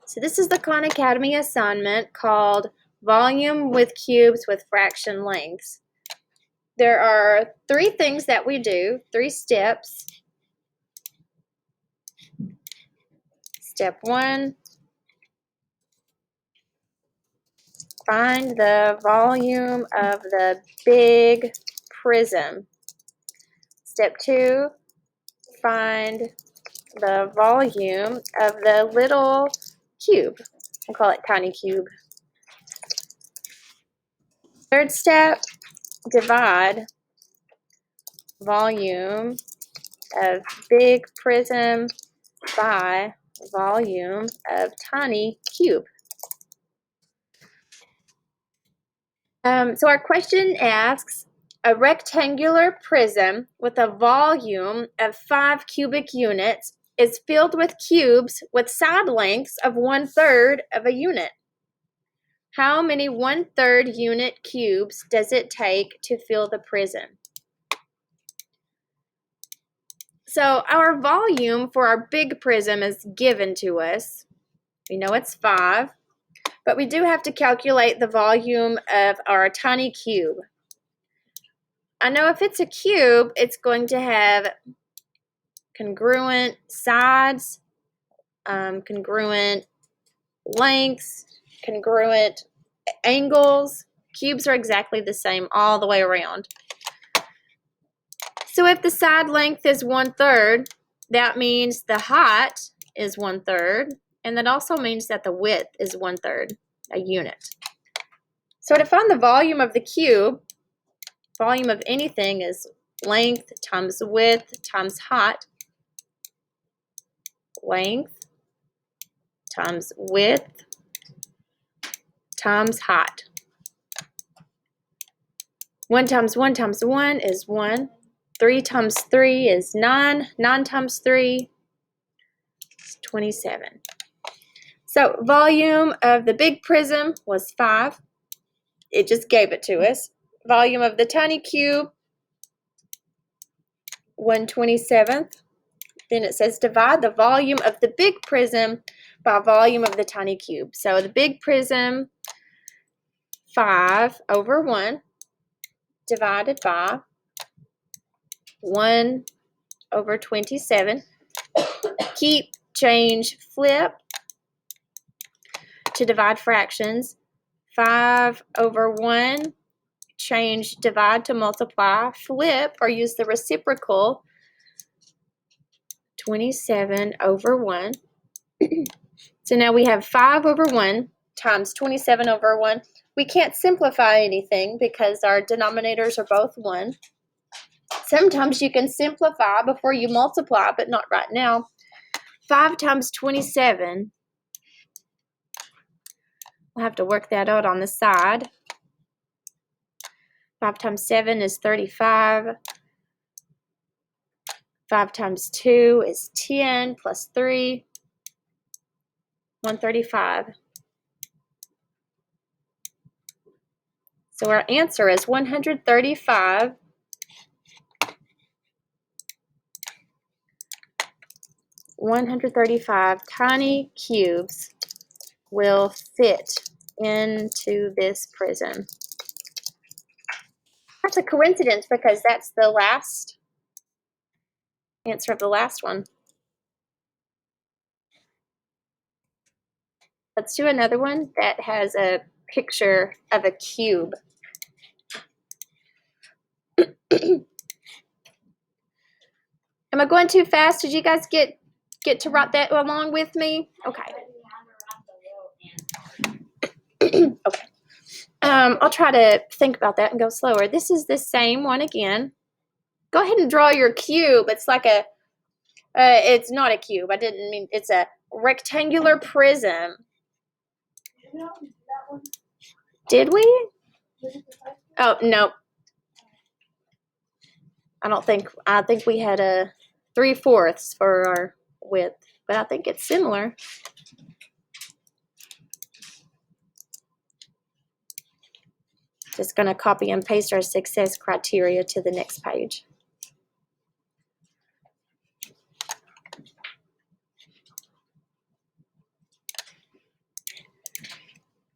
So this is the Khan Academy assignment called Volume with Cubes with Fraction Lengths. There are 3 things that we do, 3 steps. Step 1, find the volume of the big prism. Step 2, find the volume of the little cube. We'll call it tiny cube. Third step, divide volume of big prism by volume of tiny cube. So our question asks, a rectangular prism with a volume of 5 cubic units is filled with cubes with side lengths of 1/3 of a unit. How many 1/3 unit cubes does it take to fill the prism? So our volume for our big prism is given to us. We know it's 5, but we do have to calculate the volume of our tiny cube. I know if it's a cube, it's going to have congruent sides, congruent lengths, congruent angles. Cubes are exactly the same all the way around. So if the side length is 1/3, that means the height is 1/3, and that also means that the width is 1/3, a unit. So to find the volume of the cube, volume of anything is length times width times height. Length times width times height. 1 times 1 times 1 is 1. 3 times 3 is 9. 9 times 3 is 27. So volume of the big prism was 5. It just gave it to us. Volume of the tiny cube, 1/27. Then it says divide the volume of the big prism by volume of the tiny cube. So the big prism, 5/1, divided by 1/27. Keep, change, flip to divide fractions. 5/1, change, divide to multiply, flip, or use the reciprocal, 27/1. So now we have 5/1 times 27/1. We can't simplify anything because our denominators are both 1. Sometimes you can simplify before you multiply, but not right now. 5 times 27. We'll have to work that out on the side. 5 times 7 is 35. 5 times 2 is 10 plus 3, 135. So our answer is 135 tiny cubes will fit into this prism. That's a coincidence because that's the last answer of the last one. Let's do another one that has a picture of a cube. Am I going too fast? Did you guys get to write that along with me? Okay. Okay. I'll try to think about that and go slower. This is the same one again. Go ahead and draw your cube. It's like a, it's not a cube. I didn't mean, it's a rectangular prism. Did we? Oh, no. I think we had a 3/4 for our width, but I think it's similar. Just going to copy and paste our success criteria to the next page.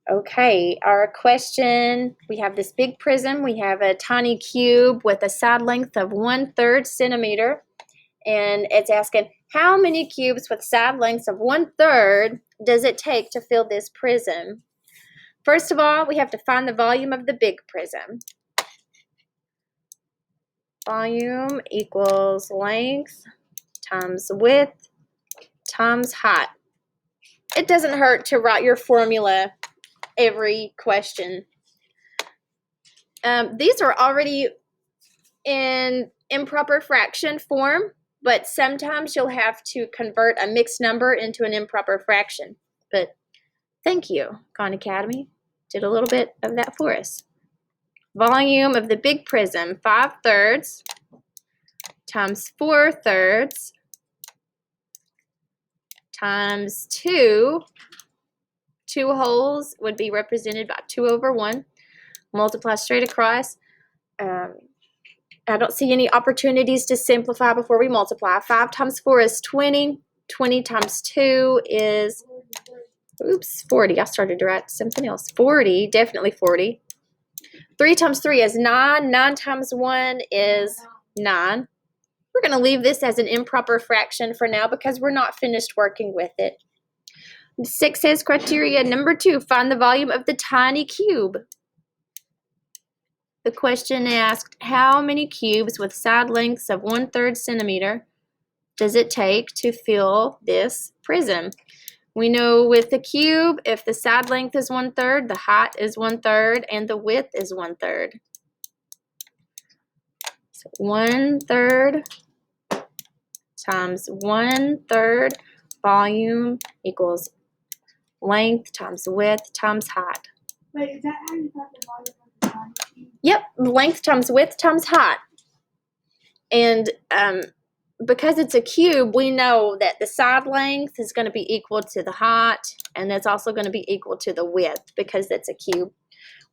Okay, our question, we have this big prism, we have a tiny cube with a side length of 1/3 centimeter, and it's asking how many cubes with side lengths of 1/3 does it take to fill this prism? First of all, we have to find the volume of the big prism. Volume equals length times width times height. It doesn't hurt to write your formula every question. These are already in improper fraction form, but sometimes you'll have to convert a mixed number into an improper fraction. But thank you, Khan Academy. Did a little bit of that for us. Volume of the big prism, 5/3 times 4/3 times 2. 2 holes would be represented by 2/1. Multiply straight across. I don't see any opportunities to simplify before we multiply. 5 times 4 is 20. 20 times 2 is, 40. I started to write something else. 40, definitely 40. 3 times 3 is 9. 9 times 1 is 9. We're going to leave this as an improper fraction for now because we're not finished working with it. 6 says criteria number 2, find the volume of the tiny cube. The question asked, how many cubes with side lengths of 1/3 centimeter does it take to fill this prism? We know with the cube, if the side length is 1/3, the height is 1/3, and the width is 1/3. So 1/3 times 1/3 volume equals length times width times height. Wait, is that how you got the volume of the tiny cube? Yep, length times width times height. And because it's a cube, we know that the side length is going to be equal to the height, and that's also going to be equal to the width because that's a cube.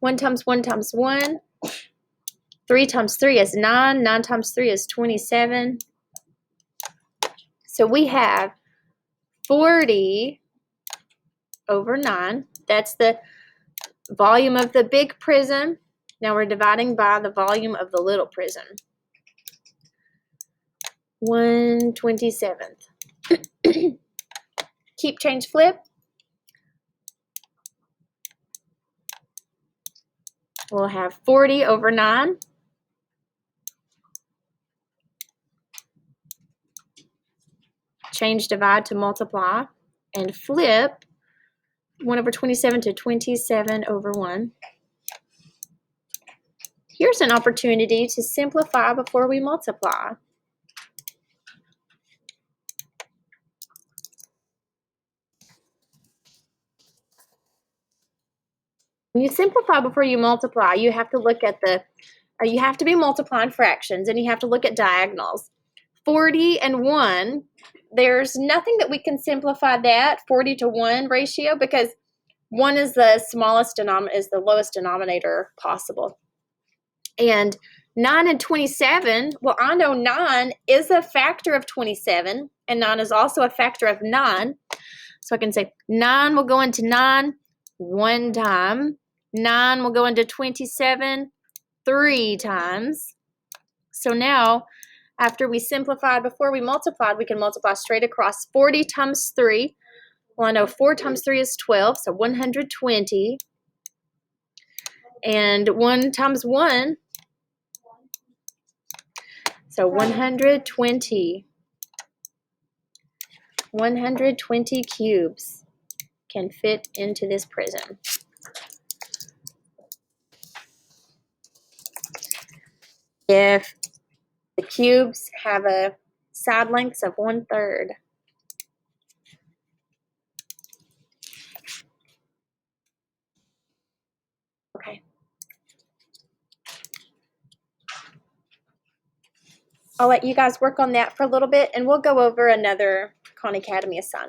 1 times 1 times 1. 3 times 3 is 9. 9 times 3 is 27. So we have 40 over 9. That's the volume of the big prism. Now we're dividing by the volume of the little prism. 1/27. Keep, change, flip. We'll have 40 over 9. Change, divide to multiply. And flip 1/27 to 27/1. Here's an opportunity to simplify before we multiply. When you simplify before you multiply, you have to look at you have to be multiplying fractions, and you have to look at diagonals. 40 and 1, there's nothing that we can simplify that 40 to 1 ratio because 1 is the smallest denominator, is the lowest denominator possible. And 9 and 27, well, I know 9 is a factor of 27, and 9 is also a factor of 9. So I can say 9 will go into 9 1 time. 9 will go into 27 3 times. So now, after we simplified before we multiplied, we can multiply straight across. 40 times 3. Well, I know 4 times 3 is 12, so 120. And 1 times 1, so 120. 120 cubes can fit into this prism. If the cubes have a side lengths of 1/3. Okay. I'll let you guys work on that for a little bit, and we'll go over another Khan Academy assignment.